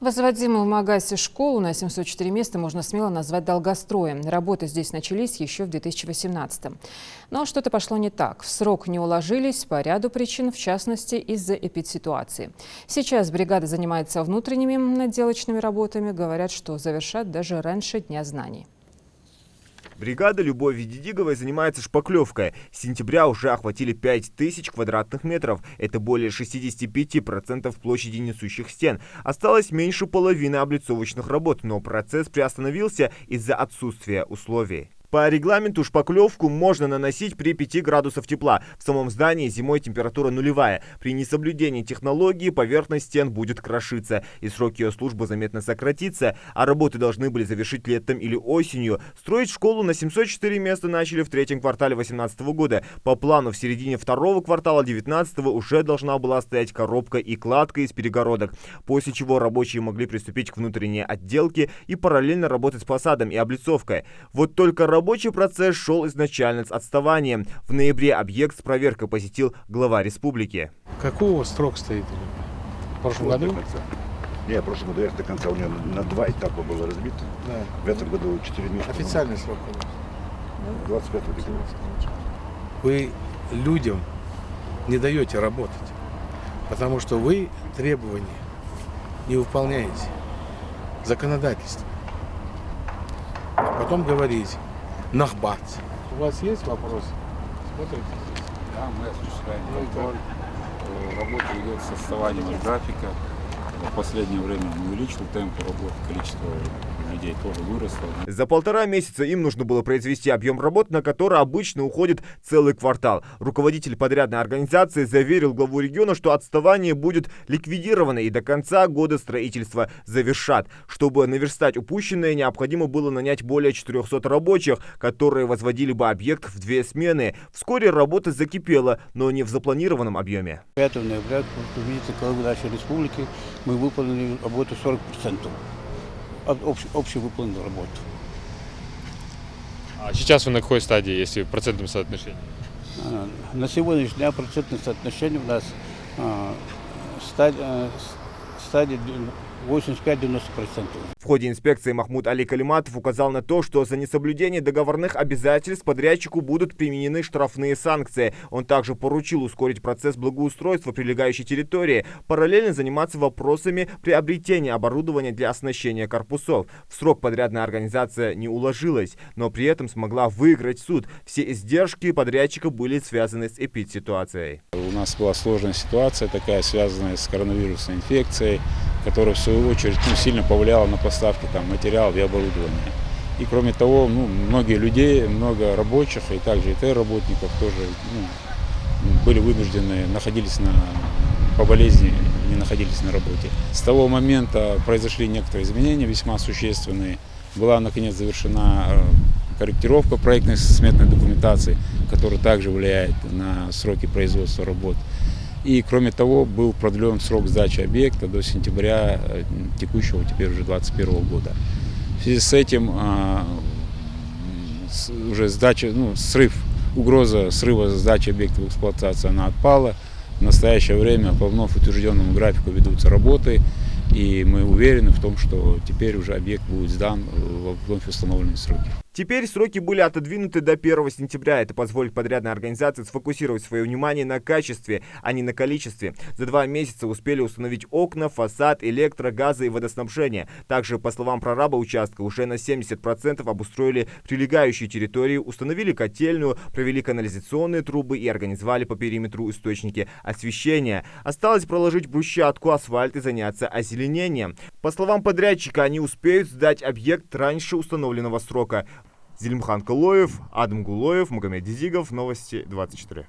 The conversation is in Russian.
Возводимую в Магасе школу на 704 места можно смело назвать долгостроем. Работы здесь начались еще в 2018-м. Но что-то пошло не так. В срок не уложились по ряду причин, в частности, из-за эпидситуации. Сейчас бригада занимается внутренними наделочными работами. Говорят, что завершат даже раньше Дня знаний. Бригада Любови Дидиговой занимается шпаклевкой. С сентября уже охватили 5000 квадратных метров. Это более 65% площади несущих стен. Осталось меньше половины облицовочных работ, но процесс приостановился из-за отсутствия условий. По регламенту шпаклевку можно наносить при 5 градусах тепла. В самом здании зимой температура нулевая. При несоблюдении технологии поверхность стен будет крошиться, и срок ее службы заметно сократится, а работы должны были завершить летом или осенью. Строить школу на 704 места начали в третьем квартале 2018 года. По плану в середине второго квартала 2019 уже должна была стоять коробка и кладка из перегородок, после чего рабочие могли приступить к внутренней отделке и параллельно работать с фасадом и облицовкой. Вот только рабочий процесс шел изначально с отставанием. В ноябре объект с проверкой посетил глава республики. Какой у вас срок стоит? В прошлом году? Нет, в прошлом году до конца у него на 2 этапа было разбито. Да. В этом году 4 месяца. Официальный срок. 25 декабря. Вы людям не даете работать, потому что вы требования не выполняете. Законодательство. Потом говорите. Нахбат. У вас есть вопросы? Смотрите. Да, мы осуществляем контроль. Работа идет с отставанием от графика. В последнее время мы увеличили темп работы, количество людей тоже выросло. За 1,5 месяца им нужно было произвести объем работ, на который обычно уходит целый квартал. Руководитель подрядной организации заверил главу региона, что отставание будет ликвидировано и до конца года строительство завершат. Чтобы наверстать упущенное, необходимо было нанять более 400 рабочих, которые возводили бы объект в 2 смены. Вскоре работа закипела, но не в запланированном объеме. 5 ноября, в нашей республике, мы выполнили работу 40%. Общую выполненную работу. А сейчас вы на какой стадии, если в процентном соотношении? На сегодняшний день процентное соотношение у нас стадия 85-90%. В ходе инспекции Махмуд Али Калиматов указал на то, что за несоблюдение договорных обязательств подрядчику будут применены штрафные санкции. Он также поручил ускорить процесс благоустройства прилегающей территории, параллельно заниматься вопросами приобретения оборудования для оснащения корпусов. В срок подрядная организация не уложилась, но при этом смогла выиграть суд. Все издержки подрядчика были связаны с эпидситуацией. У нас была сложная ситуация такая, связанная с коронавирусной инфекцией, которая в свою очередь сильно повлияла на поставки материалов и оборудования. И кроме того, многие людей, много рабочих и также ИТ-работников тоже были вынуждены, находились по болезни, не находились на работе. С того момента произошли некоторые изменения, весьма существенные. Была наконец завершена корректировка проектной сметной документации, которая также влияет на сроки производства работ. И кроме того, был продлен срок сдачи объекта до сентября текущего, теперь уже 2021 года. В связи с этим уже угроза срыва сдачи объекта в эксплуатацию, она отпала. В настоящее время по вновь утвержденному графику ведутся работы, и мы уверены в том, что теперь уже объект будет сдан в вновь установленные сроки. Теперь сроки были отодвинуты до 1 сентября. Это позволит подрядной организации сфокусировать свое внимание на качестве, а не на количестве. За 2 месяца успели установить окна, фасад, электро, газы и водоснабжение. Также, по словам прораба участка, уже на 70% обустроили прилегающие территории, установили котельную, провели канализационные трубы и организовали по периметру источники освещения. Осталось проложить брусчатку, асфальт и заняться озеленением. По словам подрядчика, они успеют сдать объект раньше установленного срока. Зелимхан Калоев, Адам Гулоев, Магомед Дизигов, Новости 24.